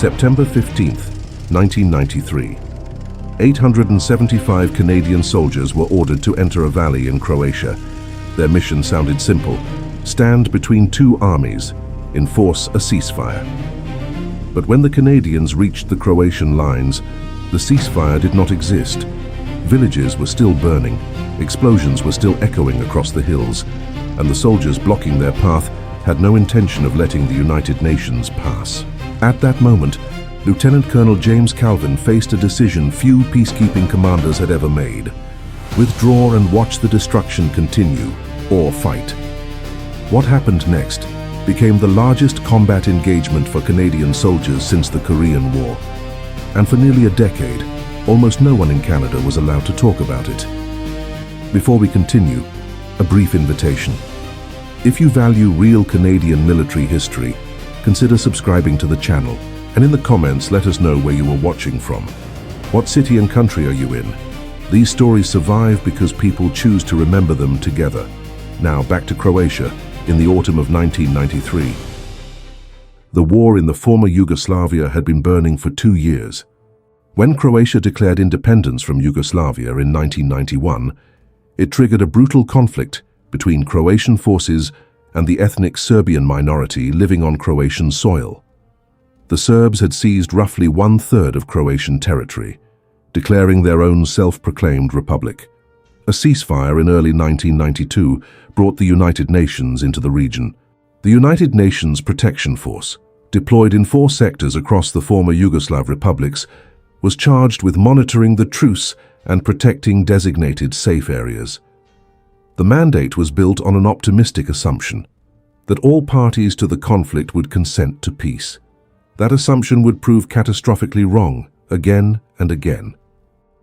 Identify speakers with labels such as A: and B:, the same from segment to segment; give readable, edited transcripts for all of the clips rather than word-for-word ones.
A: September 15th, 1993. 875 Canadian soldiers were ordered to enter a valley in Croatia. Their mission sounded simple: stand between two armies, enforce a ceasefire. But when the Canadians reached the Croatian lines, the ceasefire did not exist. Villages were still burning, explosions were still echoing across the hills, and the soldiers blocking their path had no intention of letting the United Nations pass. At that moment, Lieutenant Colonel James Calvin faced a decision few peacekeeping commanders had ever made: withdraw and watch the destruction continue, or fight. What happened next became the largest combat engagement for Canadian soldiers since the Korean War. And for nearly a decade, almost no one in Canada was allowed to talk about it. Before we continue, a brief invitation. If you value real Canadian military history, consider subscribing to the channel, and in the comments let us know where you are watching from. What city and country are you in? These stories survive because people choose to remember them together. Now back to Croatia in the autumn of 1993. The war in the former Yugoslavia had been burning for 2 years. When Croatia declared independence from Yugoslavia in 1991, it triggered a brutal conflict between Croatian forces and the ethnic Serbian minority living on Croatian soil. The Serbs had seized roughly 1/3 of Croatian territory, declaring their own self-proclaimed republic. A ceasefire in early 1992 brought the United Nations into the region. The United Nations Protection Force, deployed in 4 sectors across the former Yugoslav republics, was charged with monitoring the truce and protecting designated safe areas. The mandate was built on an optimistic assumption that all parties to the conflict would consent to peace. That assumption would prove catastrophically wrong again and again.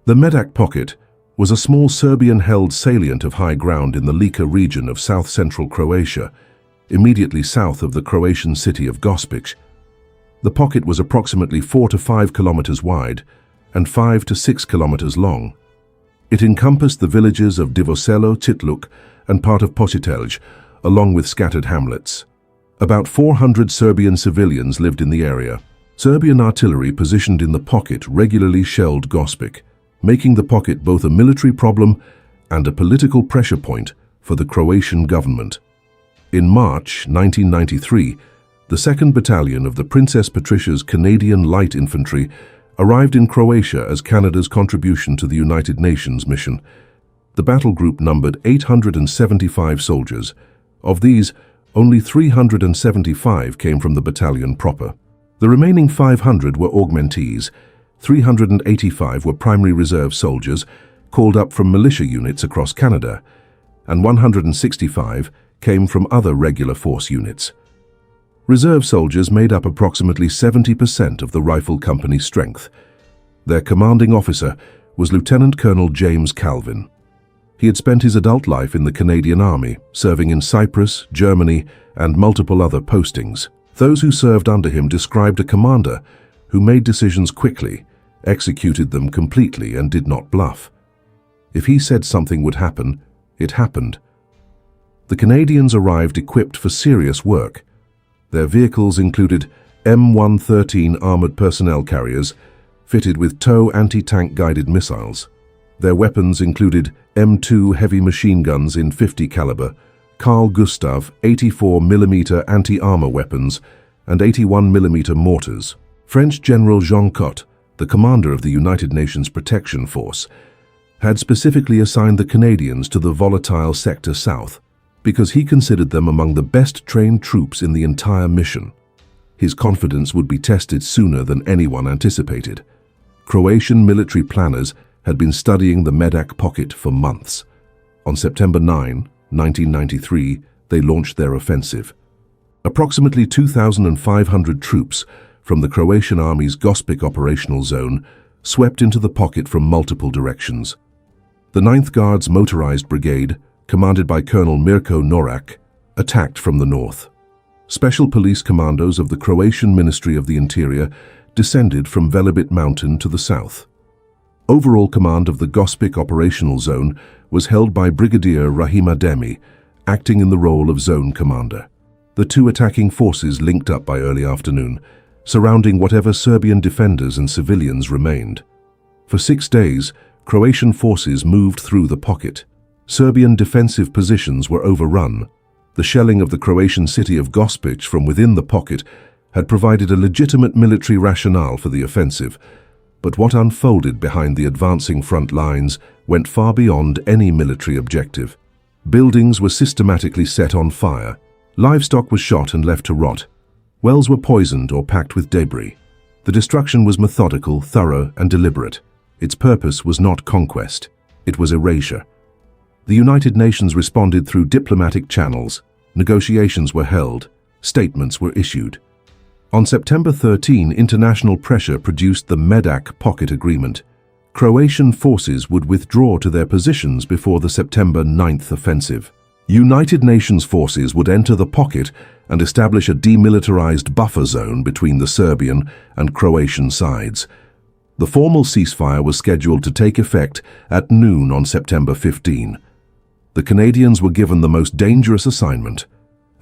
A: The Medak Pocket was a small Serbian-held salient of high ground in the Lika region of south-central Croatia, immediately south of the Croatian city of Gospić. The pocket was approximately 4 to 5 kilometers wide and 5 to 6 kilometers long. It encompassed the villages of Divoselo, Čitluk, and part of Positelj, along with scattered hamlets. About 400 Serbian civilians lived in the area. Serbian artillery positioned in the pocket regularly shelled Gospić, making the pocket both a military problem and a political pressure point for the Croatian government. In March 1993, the Second Battalion of the Princess Patricia's Canadian Light Infantry arrived in Croatia as Canada's contribution to the United Nations mission. The battle group numbered 875 soldiers. Of these, only 375 came from the battalion proper. The remaining 500 were augmentees, 385 were primary reserve soldiers called up from militia units across Canada, and 165 came from other regular force units. Reserve soldiers made up approximately 70% of the rifle company's strength. Their commanding officer was Lieutenant Colonel James Calvin. He had spent his adult life in the Canadian Army, serving in Cyprus, Germany, and multiple other postings. Those who served under him described a commander who made decisions quickly, executed them completely, and did not bluff. If he said something would happen, it happened. The Canadians arrived equipped for serious work. Their vehicles included M113 armored personnel carriers, fitted with TOW anti-tank guided missiles. Their weapons included M2 heavy machine guns in .50 caliber, Carl Gustav 84mm anti-armor weapons, and 81mm mortars. French General Jean Cot, the commander of the United Nations Protection Force, had specifically assigned the Canadians to the volatile Sector South because he considered them among the best trained troops in the entire mission. His confidence would be tested sooner than anyone anticipated. Croatian military planners had been studying the Medak Pocket for months. On September 9, 1993, they launched their offensive. Approximately 2,500 troops from the Croatian Army's Gospić operational zone swept into the pocket from multiple directions. The 9th Guards Motorized Brigade, commanded by Colonel Mirko Norak, attacked from the north. Special police commandos of the Croatian Ministry of the Interior descended from Velebit Mountain to the south. Overall command of the Gospić operational zone was held by Brigadier Rahim Ademi, acting in the role of zone commander. The two attacking forces linked up by early afternoon, surrounding whatever Serbian defenders and civilians remained. For 6 days, Croatian forces moved through the pocket. Serbian defensive positions were overrun. The shelling of the Croatian city of Gospić from within the pocket had provided a legitimate military rationale for the offensive, but what unfolded behind the advancing front lines went far beyond any military objective. Buildings were systematically set on fire. Livestock was shot and left to rot. Wells were poisoned or packed with debris. The destruction was methodical, thorough, and deliberate. Its purpose was not conquest. It was erasure. The United Nations responded through diplomatic channels. Negotiations were held. Statements were issued. On September 13, international pressure produced the Medak Pocket Agreement. Croatian forces would withdraw to their positions before the September 9th offensive. United Nations forces would enter the pocket and establish a demilitarized buffer zone between the Serbian and Croatian sides. The formal ceasefire was scheduled to take effect at noon on September 15. The Canadians were given the most dangerous assignment: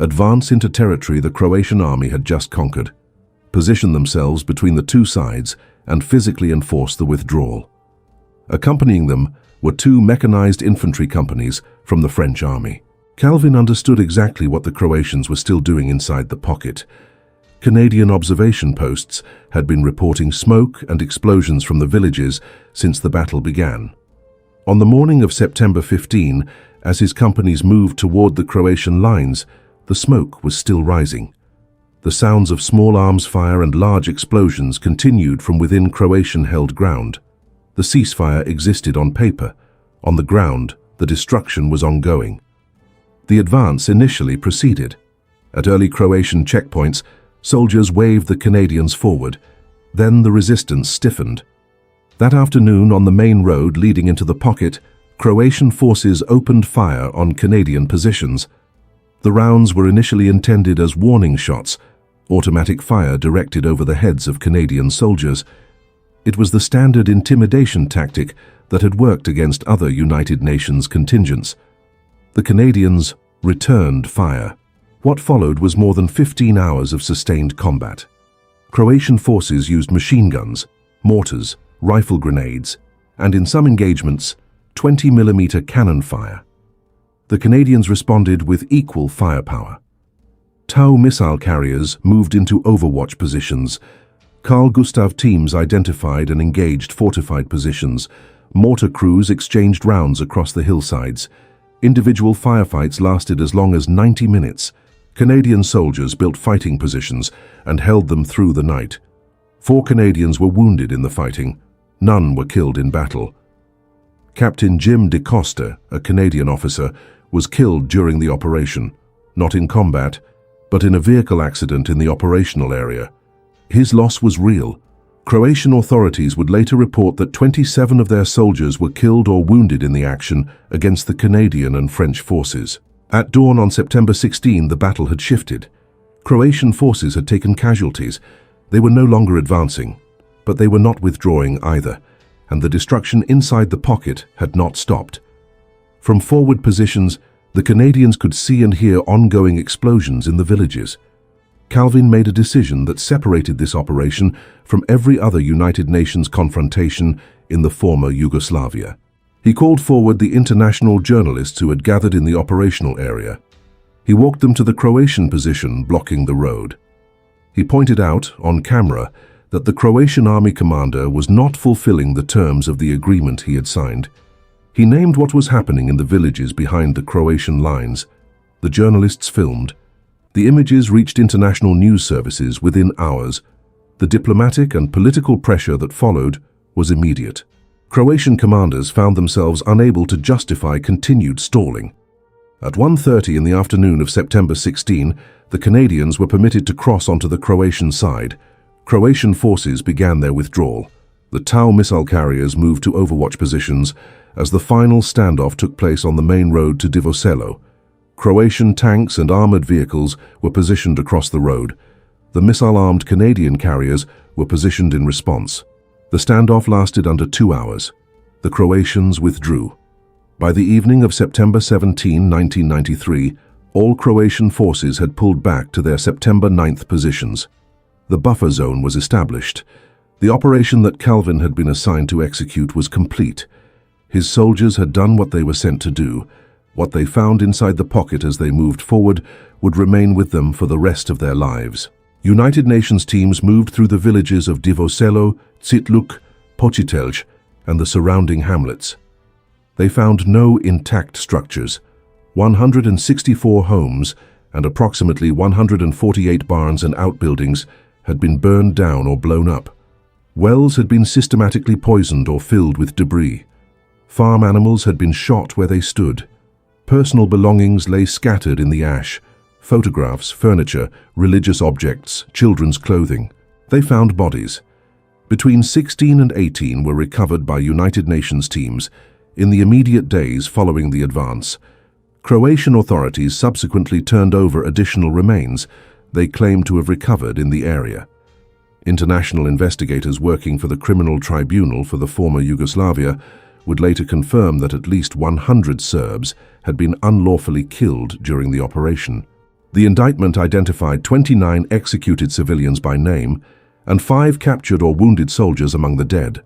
A: advance into territory the Croatian army had just conquered, position themselves between the two sides, and physically enforce the withdrawal. Accompanying them were 2 mechanized infantry companies from the French army. Calvin understood exactly what the Croatians were still doing inside the pocket. Canadian observation posts had been reporting smoke and explosions from the villages since the battle began. On the morning of September 15, as his companies moved toward the Croatian lines, the smoke was still rising. The sounds of small arms fire and large explosions continued from within Croatian-held ground. The ceasefire existed on paper. On the ground, the destruction was ongoing. The advance initially proceeded. At early Croatian checkpoints, soldiers waved the Canadians forward. Then the resistance stiffened. That afternoon, on the main road leading into the pocket, Croatian forces opened fire on Canadian positions. The rounds were initially intended as warning shots, automatic fire directed over the heads of Canadian soldiers. It was the standard intimidation tactic that had worked against other United Nations contingents. The Canadians returned fire. What followed was more than 15 hours of sustained combat. Croatian forces used machine guns, mortars, rifle grenades, and in some engagements, 20mm cannon fire. The Canadians responded with equal firepower. Tau missile carriers moved into overwatch positions. Carl Gustav teams identified and engaged fortified positions. Mortar crews exchanged rounds across the hillsides. Individual firefights lasted as long as 90 minutes. Canadian soldiers built fighting positions and held them through the night. 4 Canadians were wounded in the fighting. None were killed in battle. Captain Jim DeCosta, a Canadian officer, was killed during the operation, not in combat, but in a vehicle accident in the operational area. His loss was real. Croatian authorities would later report that 27 of their soldiers were killed or wounded in the action against the Canadian and French forces. At dawn on September 16, the battle had shifted. Croatian forces had taken casualties. They were no longer advancing, but they were not withdrawing either, and the destruction inside the pocket had not stopped. From forward positions, the Canadians could see and hear ongoing explosions in the villages. Calvin made a decision that separated this operation from every other United Nations confrontation in the former Yugoslavia. He called forward the international journalists who had gathered in the operational area. He walked them to the Croatian position blocking the road. He pointed out, on camera, that the Croatian army commander was not fulfilling the terms of the agreement he had signed. He named what was happening in the villages behind the Croatian lines. The journalists filmed. The images reached international news services within hours. The diplomatic and political pressure that followed was immediate. Croatian commanders found themselves unable to justify continued stalling. At 1:30 in the afternoon of September 16, the Canadians were permitted to cross onto the Croatian side. Croatian forces began their withdrawal. The Tau missile carriers moved to overwatch positions as the final standoff took place on the main road to Divoselo. Croatian tanks and armored vehicles were positioned across the road. The missile-armed Canadian carriers were positioned in response. The standoff lasted under 2 hours. The Croatians withdrew. By the evening of September 17, 1993, all Croatian forces had pulled back to their September 9th positions. The buffer zone was established. The operation that Calvin had been assigned to execute was complete. His soldiers had done what they were sent to do. What they found inside the pocket as they moved forward would remain with them for the rest of their lives. United Nations teams moved through the villages of Divoselo, Tsitluk, Pocitelj, and the surrounding hamlets. They found no intact structures. 164 homes and approximately 148 barns and outbuildings had been burned down or blown up. Wells had been systematically poisoned or filled with debris. Farm animals had been shot where they stood. Personal belongings lay scattered in the ash. Photographs, furniture, religious objects, children's clothing. They found bodies. Between 16 and 18 were recovered by United Nations teams in the immediate days following the advance. Croatian authorities subsequently turned over additional remains they claimed to have recovered in the area. International investigators working for the Criminal Tribunal for the former Yugoslavia would later confirm that at least 100 Serbs had been unlawfully killed during the operation. The indictment identified 29 executed civilians by name and 5 captured or wounded soldiers among the dead.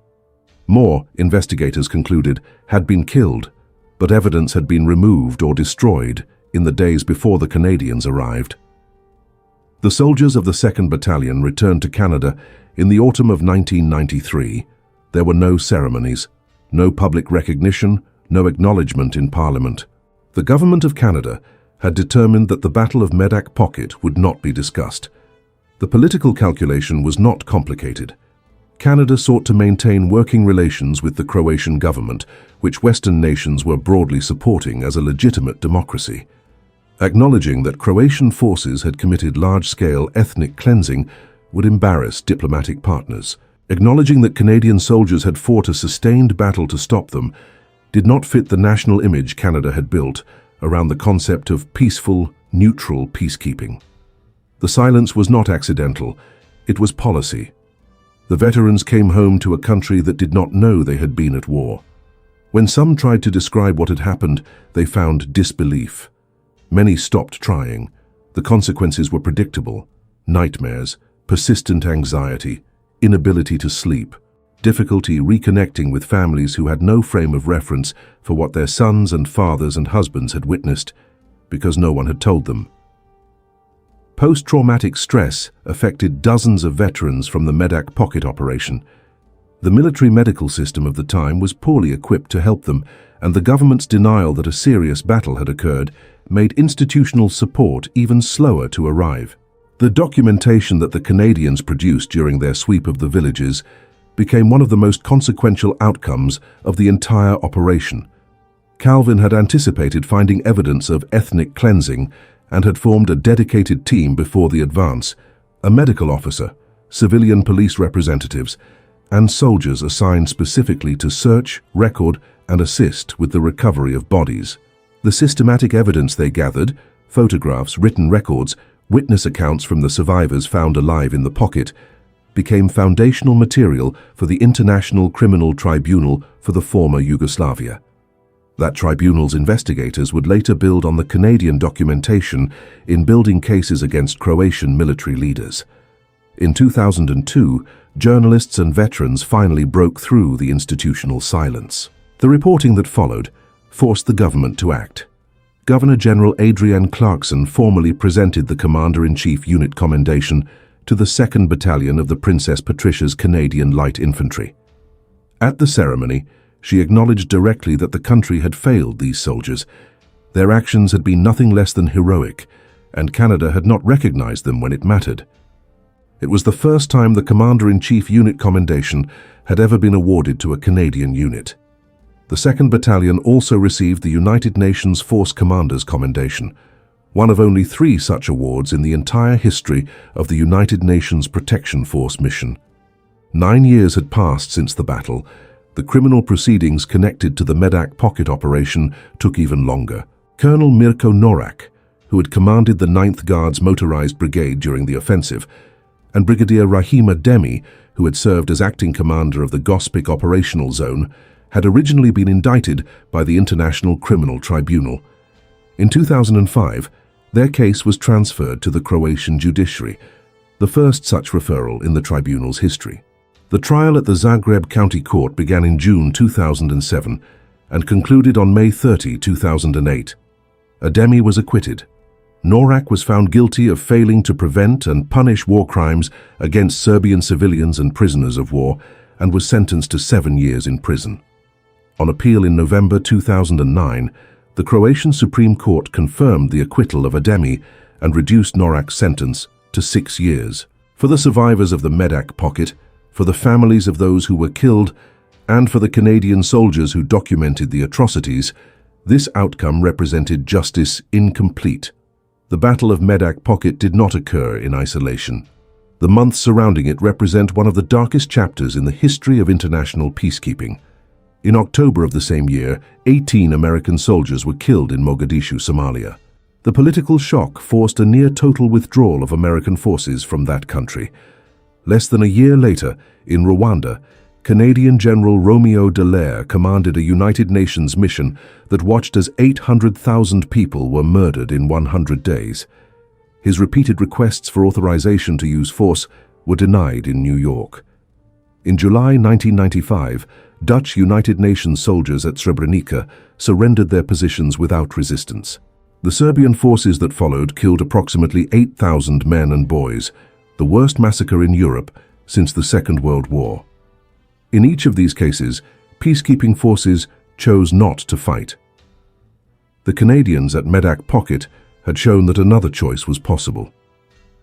A: More, investigators concluded, had been killed, but evidence had been removed or destroyed in the days before the Canadians arrived. The soldiers of the Second Battalion returned to Canada in the autumn of 1993. There were no ceremonies, no public recognition, no acknowledgement in Parliament. The Government of Canada had determined that the Battle of Medak Pocket would not be discussed. The political calculation was not complicated. Canada sought to maintain working relations with the Croatian government, which Western nations were broadly supporting as a legitimate democracy. Acknowledging that Croatian forces had committed large-scale ethnic cleansing would embarrass diplomatic partners. Acknowledging that Canadian soldiers had fought a sustained battle to stop them did not fit the national image Canada had built around the concept of peaceful, neutral peacekeeping. The silence was not accidental, it was policy. The veterans came home to a country that did not know they had been at war. When some tried to describe what had happened, they found disbelief. Many stopped trying. The consequences were predictable: nightmares, persistent anxiety, inability to sleep, difficulty reconnecting with families who had no frame of reference for what their sons and fathers and husbands had witnessed, because no one had told them. Post-traumatic stress affected dozens of veterans from the Medak Pocket operation. The military medical system of the time was poorly equipped to help them, and the government's denial that a serious battle had occurred made institutional support even slower to arrive. The documentation that the Canadians produced during their sweep of the villages became one of the most consequential outcomes of the entire operation. Calvin had anticipated finding evidence of ethnic cleansing and had formed a dedicated team before the advance: a medical officer, civilian police representatives, and soldiers assigned specifically to search, record, and assist with the recovery of bodies. The systematic evidence they gathered, photographs, written records, witness accounts from the survivors found alive in the pocket, became foundational material for the International Criminal Tribunal for the former Yugoslavia. That tribunal's investigators would later build on the Canadian documentation in building cases against Croatian military leaders. In 2002, journalists and veterans finally broke through the institutional silence. The reporting that followed forced the government to act. Governor-General Adrian Clarkson formally presented the Commander-in-Chief Unit Commendation to the Second Battalion of the Princess Patricia's Canadian Light Infantry. At the ceremony, she acknowledged directly that the country had failed these soldiers. Their actions had been nothing less than heroic, and Canada had not recognized them when it mattered. It was the first time the Commander-in-Chief Unit Commendation had ever been awarded to a Canadian unit. The Second Battalion also received the United Nations Force Commander's Commendation, one of only 3 such awards in the entire history of the United Nations Protection Force mission. 9 years had passed since the battle. The criminal proceedings connected to the Medak Pocket operation took even longer. Colonel Mirko Norak, who had commanded the 9th Guards Motorized Brigade during the offensive, and Brigadier Rahima Demi, who had served as acting commander of the Gospic operational zone, had originally been indicted by the International Criminal Tribunal. In 2005, their case was transferred to the Croatian judiciary. the first such referral in the tribunal's history. The trial at the Zagreb County Court began in June 2007 and concluded on May 30, 2008. Ademi was acquitted. Norak was found guilty of failing to prevent and punish war crimes against Serbian civilians and prisoners of war and was sentenced to 7 years in prison. On appeal in November 2009, the Croatian Supreme Court confirmed the acquittal of Ademi and reduced Norak's sentence to 6 years. For the survivors of the Medak Pocket, for the families of those who were killed, and for the Canadian soldiers who documented the atrocities, this outcome represented justice incomplete. The Battle of Medak Pocket did not occur in isolation. The months surrounding it represent one of the darkest chapters in the history of international peacekeeping. In October of the same year, 18 American soldiers were killed in Mogadishu, Somalia. The political shock forced a near-total withdrawal of American forces from that country. Less than a year later, in Rwanda, Canadian General Romeo Dallaire commanded a United Nations mission that watched as 800,000 people were murdered in 100 days. His repeated requests for authorization to use force were denied in New York. In July 1995, Dutch United Nations soldiers at Srebrenica surrendered their positions without resistance. The Serbian forces that followed killed approximately 8,000 men and boys, the worst massacre in Europe since the Second World War. In each of these cases, peacekeeping forces chose not to fight. The Canadians at Medak Pocket had shown that another choice was possible.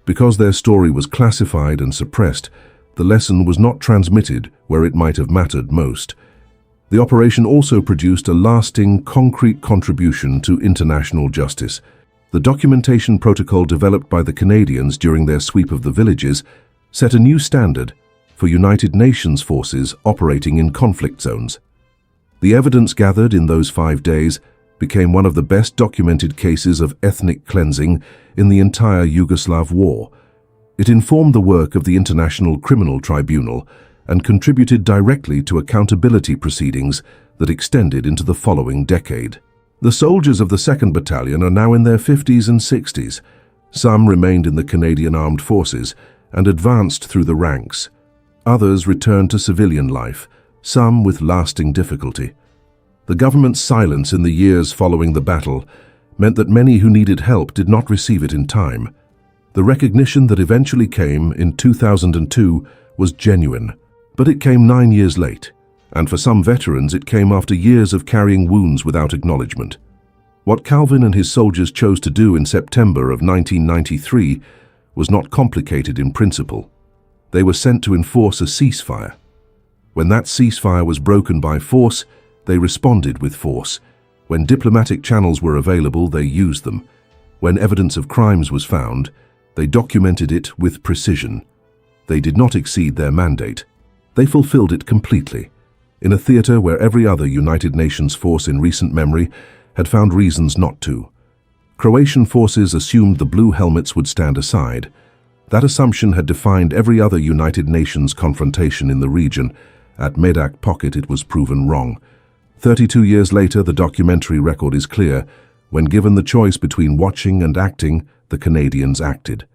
A: Because their story was classified and suppressed, the lesson was not transmitted where it might have mattered most. The operation also produced a lasting, concrete contribution to international justice. The documentation protocol developed by the Canadians during their sweep of the villages set a new standard for United Nations forces operating in conflict zones. The evidence gathered in those 5 days became one of the best documented cases of ethnic cleansing in the entire Yugoslav war. It informed the work of the International Criminal Tribunal and contributed directly to accountability proceedings that extended into the following decade. The soldiers of the Second Battalion are now in their 50s and 60s. Some remained in the Canadian Armed Forces and advanced through the ranks. Others returned to civilian life, some with lasting difficulty. The government's silence in the years following the battle meant that many who needed help did not receive it in time. The recognition that eventually came in 2002 was genuine, but it came 9 years late, and for some veterans it came after years of carrying wounds without acknowledgement. What Calvin and his soldiers chose to do in September of 1993 was not complicated in principle. They were sent to enforce a ceasefire. When that ceasefire was broken by force, they responded with force. When diplomatic channels were available, they used them. When evidence of crimes was found, they documented it with precision. They did not exceed their mandate. They fulfilled it completely, in a theater where every other United Nations force in recent memory had found reasons not to. Croatian forces assumed the blue helmets would stand aside. That assumption had defined every other United Nations confrontation in the region. At Medak Pocket, it was proven wrong. 32 years later, the documentary record is clear. When given the choice between watching and acting, the Canadians acted.